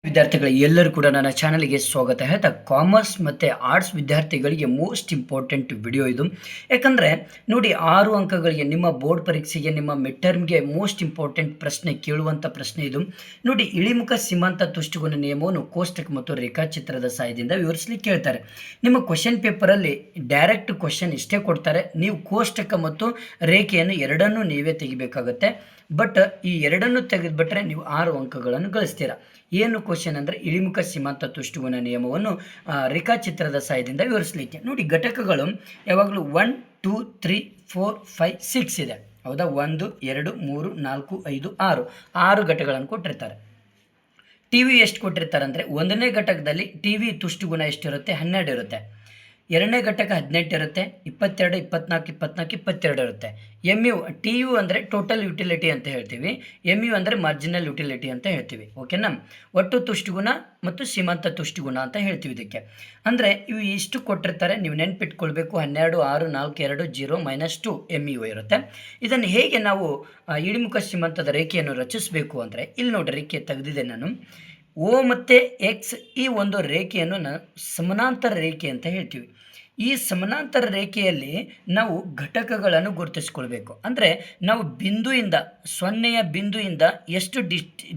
ವಿದ್ಯಾರ್ಥಿಗಳು ಎಲ್ಲರೂ ಕೂಡ ನನ್ನ ಚಾನಲ್ಗೆ ಸ್ವಾಗತ ಹೇಳ್ತಾ ಕಾಮರ್ಸ್ ಮತ್ತು ಆರ್ಟ್ಸ್ ವಿದ್ಯಾರ್ಥಿಗಳಿಗೆ ಮೋಸ್ಟ್ ಇಂಪಾರ್ಟೆಂಟ್ ವಿಡಿಯೋ ಇದು. ಯಾಕಂದರೆ ನೋಡಿ, 6 ಅಂಕಗಳಿಗೆ ನಿಮ್ಮ ಬೋರ್ಡ್ ಪರೀಕ್ಷೆಗೆ ನಿಮ್ಮ ಮಿಡ್ ಟರ್ಮ್ಗೆ ಮೋಸ್ಟ್ ಇಂಪಾರ್ಟೆಂಟ್ ಪ್ರಶ್ನೆ ಕೇಳುವಂಥ ಪ್ರಶ್ನೆ ಇದು. ನೋಡಿ, ಇಳಿಮುಖ ಸೀಮಾಂತ ತುಷ್ಟುಗುಣ ನಿಯಮವನ್ನು ಕೋಷ್ಟಕ ಮತ್ತು ರೇಖಾಚಿತ್ರದ ಸಹಾಯದಿಂದ ವಿವರಿಸಲಿಕ್ಕೆ ಹೇಳ್ತಾರೆ. ನಿಮ್ಮ ಕ್ವಶನ್ ಪೇಪರಲ್ಲಿ ಡೈರೆಕ್ಟ್ ಕ್ವಶನ್ ಇಷ್ಟೇ ಕೊಡ್ತಾರೆ. ನೀವು ಕೋಷ್ಟಕ ಮತ್ತು ರೇಖೆಯನ್ನು ಎರಡನ್ನೂ ನೀವೇ ತೆಗಿಬೇಕಾಗುತ್ತೆ. ಬಟ್ ಈ ಎರಡನ್ನು ತೆಗೆದುಬಿಟ್ರೆ ನೀವು 6 ಅಂಕಗಳನ್ನು ಗಳಿಸ್ತೀರಾ. ಏನು ಕ್ವಶನ್ ಅಂದರೆ ಇಳಿಮುಖ ಸೀಮಾಂತ ತುಷ್ಟುಗುಣ ನಿಯಮವನ್ನು ರೇಖಾಚಿತ್ರದ ಸಹಾಯದಿಂದ ವಿವರಿಸಲಿಕ್ಕೆ. ನೋಡಿ, ಘಟಕಗಳು ಯಾವಾಗಲೂ 1 2 3 4 5 6 ಇದೆ, ಹೌದಾ? 1 2 3 4 5 6 ಘಟಕಗಳನ್ನು ಕೊಟ್ಟಿರ್ತಾರೆ. ಟಿ ವಿ ಎಷ್ಟು ಕೊಟ್ಟಿರ್ತಾರೆ ಅಂದರೆ, ಒಂದನೇ ಘಟಕದಲ್ಲಿ ಟಿ ವಿ ತುಷ್ಟುಗುಣ ಎಷ್ಟಿರುತ್ತೆ? 12 ಇರುತ್ತೆ. ಎರಡನೇ ಘಟಕ 18 ಇರುತ್ತೆ. 22 24 24 22 ಇರುತ್ತೆ. ಎಮ್ ಯು ಟಿ ಯು ಅಂದರೆ ಟೋಟಲ್ ಯುಟಿಲಿಟಿ ಅಂತ ಹೇಳ್ತೀವಿ. ಎಮ್ ಯು ಅಂದರೆ ಮಾರ್ಜಿನಲ್ ಯುಟಿಲಿಟಿ ಅಂತ ಹೇಳ್ತೀವಿ. ಓಕೆನಾ? ಒಟ್ಟು ತುಷ್ಟುಗುಣ ಮತ್ತು ಸೀಮಾಂತ ತುಷ್ಟುಗುಣ ಅಂತ ಹೇಳ್ತೀವಿ ಇದಕ್ಕೆ. ಅಂದರೆ ಇವು ಇಷ್ಟು ಕೊಟ್ಟಿರ್ತಾರೆ, ನೀವು ನೆನ್ಪಿಟ್ಕೊಳ್ಬೇಕು. 12 6 4 2 0 -2 ಎಮ್ ಯು ಇರುತ್ತೆ. ಇದನ್ನು ಹೇಗೆ ನಾವು ಇಳಿಮುಖ ಸೀಮಾಂತದ ರೇಖೆಯನ್ನು ರಚಿಸಬೇಕು ಅಂದರೆ, ಇಲ್ಲಿ ನೋಡಿ, ರೇಖೆ ತೆಗೆದಿದೆ ನಾನು. ಓ ಮತ್ತು ಎಕ್ಸ್ ಈ ಒಂದು ರೇಖೆಯನ್ನು ಸಮಾನಾಂತರ ರೇಖೆ ಅಂತ ಹೇಳ್ತೀವಿ. ಈ ಸಮಾನಾಂತರ ರೇಖೆಯಲ್ಲಿ ನಾವು ಘಟಕಗಳನ್ನು ಗುರುತಿಸ್ಕೊಳ್ಬೇಕು. ಅಂದರೆ ನಾವು ಬಿಂದುವಿಂದ, ಸೊನ್ನೆಯ ಬಿಂದುವಿಂದ ಎಷ್ಟು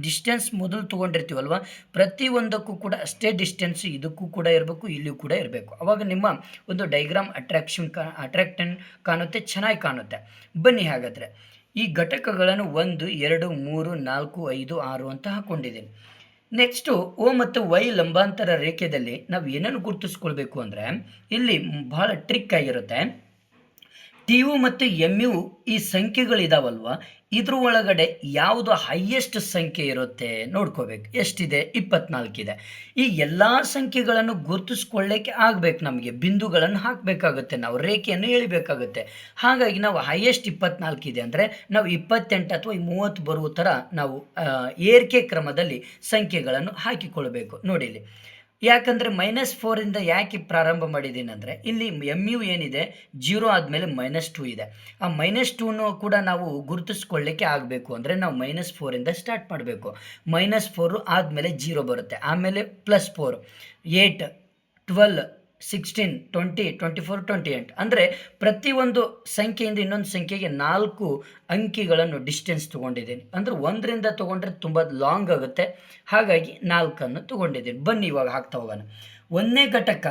ಡಿಸ್ಟೆನ್ಸ್ ಮೊದಲು ತೊಗೊಂಡಿರ್ತೀವಲ್ವ, ಪ್ರತಿಯೊಂದಕ್ಕೂ ಕೂಡ ಅಷ್ಟೇ ಡಿಸ್ಟೆನ್ಸ್ ಇದಕ್ಕೂ ಕೂಡ ಇರಬೇಕು, ಇಲ್ಲಿಯೂ ಕೂಡ ಇರಬೇಕು. ಆವಾಗ ನಿಮ್ಮ ಒಂದು ಡೈಗ್ರಾಮ್ ಅಟ್ರಾಕ್ಟೆಂಟ್ ಕಾಣುತ್ತೆ, ಚೆನ್ನಾಗಿ ಕಾಣುತ್ತೆ. ಬನ್ನಿ ಹಾಗಾದರೆ ಈ ಘಟಕಗಳನ್ನು 1 2 3 4 5 6 ಅಂತ ಹಾಕ್ಕೊಂಡಿದ್ದೀನಿ. ನೆಕ್ಸ್ಟು ಓ ಮತ್ತು ವೈ ಲಂಬಾಂತರ ರೇಖೆಯಲ್ಲಿ ನಾವು ಏನನ್ನು ಗುರುತಿಸ್ಕೊಳ್ಬೇಕು ಅಂದರೆ, ಇಲ್ಲಿ ಬಹಳ ಟ್ರಿಕ್ ಆಗಿರುತ್ತೆ. ಟಿ ಯು ಮತ್ತು ಎಮ್ ಯು ಈ ಸಂಖ್ಯೆಗಳಿದಾವಲ್ವ, ಇದ್ರ ಒಳಗಡೆ ಯಾವುದು ಹೈಯೆಸ್ಟ್ ಸಂಖ್ಯೆ ಇರುತ್ತೆ ನೋಡ್ಕೋಬೇಕು. ಎಷ್ಟಿದೆ? 24 ಇದೆ. ಈ ಎಲ್ಲ ಸಂಖ್ಯೆಗಳನ್ನು ಗುರುತಿಸ್ಕೊಳ್ಳೋಕ್ಕೆ ಆಗಬೇಕು. ನಮಗೆ ಬಿಂದುಗಳನ್ನು ಹಾಕಬೇಕಾಗುತ್ತೆ, ನಾವು ರೇಖೆಯನ್ನು ಎಳಿಬೇಕಾಗುತ್ತೆ. ಹಾಗಾಗಿ ನಾವು ಹೈಯೆಸ್ಟ್ 24 ಇದೆ ಅಂದರೆ ನಾವು 28 ಅಥವಾ 30 ಬರುವ ಥರ ನಾವು ಏರಿಕೆ ಕ್ರಮದಲ್ಲಿ ಸಂಖ್ಯೆಗಳನ್ನು ಹಾಕಿಕೊಳ್ಬೇಕು. ನೋಡಿ ಇಲ್ಲಿ, ಯಾಕಂದರೆ -4 ಯಾಕೆ ಪ್ರಾರಂಭ ಮಾಡಿದ್ದೀನಿ ಅಂದರೆ, ಇಲ್ಲಿ ಎಮ್ ಯು ಏನಿದೆ 0 ಆದಮೇಲೆ -2 ಇದೆ. ಆ -2 ಕೂಡ ನಾವು ಗುರುತಿಸ್ಕೊಳ್ಳಿಕ್ಕೆ ಆಗಬೇಕು ಅಂದರೆ ನಾವು -4 ಸ್ಟಾರ್ಟ್ ಮಾಡಬೇಕು. -4 ಆದಮೇಲೆ 0 ಬರುತ್ತೆ, ಆಮೇಲೆ +4 8 12 16 20 24 28. ಅಂದರೆ ಪ್ರತಿಯೊಂದು ಸಂಖ್ಯೆಯಿಂದ ಇನ್ನೊಂದು ಸಂಖ್ಯೆಗೆ 4 ಅಂಕಿಗಳನ್ನು ಡಿಸ್ಟೆನ್ಸ್ ತೊಗೊಂಡಿದ್ದೀನಿ. ಅಂದರೆ 1ರಿಂದ ತೊಗೊಂಡ್ರೆ ತುಂಬ ಲಾಂಗ್ ಆಗುತ್ತೆ, ಹಾಗಾಗಿ 4 ತೊಗೊಂಡಿದ್ದೀನಿ. ಬನ್ನಿ ಇವಾಗ ಹಾಕ್ತಾ ಹೋಗೋಣ. ಒಂದನೇ ಘಟಕ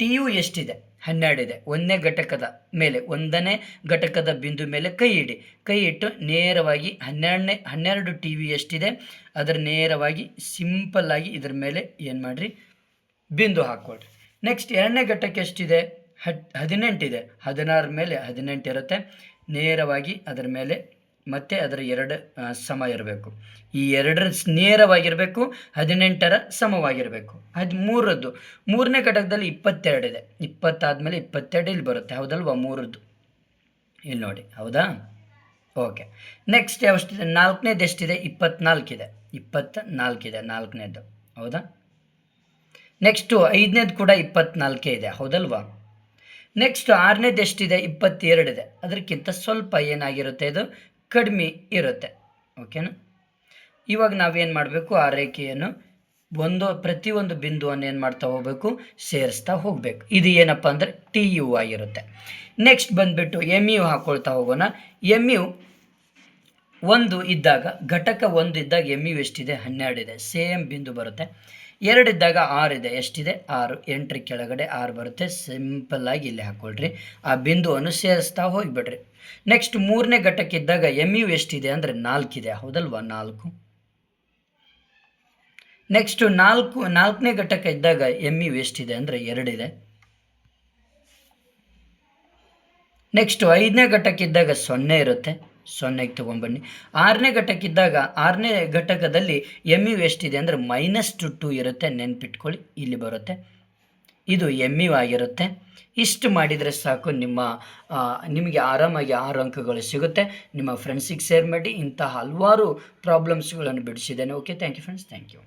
ಟಿ ಯು ಎಷ್ಟಿದೆ? 12 ಇದೆ. ಒಂದನೇ ಘಟಕದ ಮೇಲೆ, ಒಂದನೇ ಘಟಕದ ಬಿಂದು ಮೇಲೆ ಕೈ ಇಡಿ. ಕೈ ಇಟ್ಟು ನೇರವಾಗಿ 12 ಟಿ ವಿ ಎಷ್ಟಿದೆ ಅದರ ನೇರವಾಗಿ ಸಿಂಪಲ್ಲಾಗಿ ಇದ್ರ ಮೇಲೆ ಏನು ಮಾಡಿರಿ, ಬಿಂದು ಹಾಕ್ಕೊಳ್ರಿ. ನೆಕ್ಸ್ಟ್ ಎರಡನೇ ಘಟಕ ಎಷ್ಟಿದೆ? 18 ಇದೆ. 16 ಮೇಲೆ 18 ಇರುತ್ತೆ. ನೇರವಾಗಿ ಅದರ ಮೇಲೆ ಮತ್ತೆ ಅದರ 2 ಸಮ ಇರಬೇಕು. ಈ 2 ನೇರವಾಗಿರಬೇಕು, 18ರ ಸಮವಾಗಿರಬೇಕು. 13ರದ್ದು, ಮೂರನೇ ಘಟಕದಲ್ಲಿ 22 ಇದೆ. 20 ಆದಮೇಲೆ 22 ಇಲ್ಲಿ ಬರುತ್ತೆ, ಹೌದಲ್ವಾ? 3ರದ್ದು ಇಲ್ಲಿ ನೋಡಿ, ಹೌದಾ? ಓಕೆ. ನೆಕ್ಸ್ಟ್ ಯಾವಷ್ಟಿದೆ? ನಾಲ್ಕನೇದು ಎಷ್ಟಿದೆ? 24 ಇದೆ. 24 ಇದೆ ನಾಲ್ಕನೇದು, ಹೌದಾ? ನೆಕ್ಸ್ಟು 5ನೇದು ಕೂಡ 24 ಇದೆ, ಹೌದಲ್ವಾ? ನೆಕ್ಸ್ಟ್ 6ನೇದು ಎಷ್ಟಿದೆ? 22 ಇದೆ. ಅದಕ್ಕಿಂತ ಸ್ವಲ್ಪ ಏನಾಗಿರುತ್ತೆ, ಇದು ಕಡಿಮೆ ಇರುತ್ತೆ. ಓಕೆನಾ? ಇವಾಗ ನಾವೇನು ಮಾಡಬೇಕು, ಆ ರೇಖೆಯನ್ನು ಪ್ರತಿಯೊಂದು ಬಿಂದುವನ್ನು ಏನು ಮಾಡ್ತಾ ಹೋಗಬೇಕು, ಸೇರಿಸ್ತಾ ಹೋಗಬೇಕು. ಇದು ಏನಪ್ಪ ಅಂದರೆ ಟಿ ಯು ಆಗಿರುತ್ತೆ. ನೆಕ್ಸ್ಟ್ ಬಂದುಬಿಟ್ಟು ಎಮ್ ಯು ಹಾಕ್ಕೊಳ್ತಾ ಹೋಗೋಣ. ಎಮ್ ಯು 1 ಇದ್ದಾಗ, ಘಟಕ 1 ಇದ್ದಾಗ ಎಮ್ ಯು ಎಷ್ಟಿದೆ? 12 ಇದೆ. ಸೇಮ್ ಬಿಂದು ಬರುತ್ತೆ. 2 ಇದ್ದಾಗ 6 ಇದೆ. ಎಷ್ಟಿದೆ? 6. 8ರ ಕೆಳಗಡೆ 6 ಬರುತ್ತೆ. ಸಿಂಪಲ್ಲಾಗಿ ಇಲ್ಲಿ ಹಾಕ್ಕೊಳ್ರಿ, ಆ ಬಿಂದುವನ್ನು ಸೇರಿಸ್ತಾ ಹೋಗಿಬಿಡ್ರಿ. ನೆಕ್ಸ್ಟ್ 3ನೇ ಘಟಕ ಇದ್ದಾಗ ಎಮ್ ಯು ಎಷ್ಟಿದೆ ಅಂದರೆ 4 ಇದೆ, ಹೌದಲ್ವಾ? 4. ನೆಕ್ಸ್ಟು 4ನೇ ಘಟಕ ಇದ್ದಾಗ ಎಮ್ ಯು ಎಷ್ಟಿದೆ ಅಂದರೆ 2 ಇದೆ. ನೆಕ್ಸ್ಟು 5ನೇ ಘಟಕ ಇದ್ದಾಗ 0 ಇರುತ್ತೆ, 0ಗೆ ತೊಗೊಂಡ್ಬನ್ನಿ. 6ನೇ ಘಟಕ ಇದ್ದಾಗ 6ನೇ ಘಟಕದಲ್ಲಿ ಎಮ್ ಯು ಎಷ್ಟಿದೆ ಅಂದರೆ -2 ಇರುತ್ತೆ, ನೆನ್ಪಿಟ್ಕೊಳ್ಳಿ, ಇಲ್ಲಿ ಬರುತ್ತೆ. ಇದು ಎಮ್ ಯು ಆಗಿರುತ್ತೆ. ಇಷ್ಟು ಮಾಡಿದರೆ ಸಾಕು, ನಿಮಗೆ ಆರಾಮಾಗಿ 6 ಅಂಕಗಳು ಸಿಗುತ್ತೆ. ನಿಮ್ಮ ಫ್ರೆಂಡ್ಸಿಗೆ ಶೇರ್ ಮಾಡಿ. ಇಂತಹ ಹಲವಾರು ಪ್ರಾಬ್ಲಮ್ಸ್ಗಳನ್ನು ಬಿಡಿಸಿದ್ದೇನೆ. Okay, thank you friends, thank you.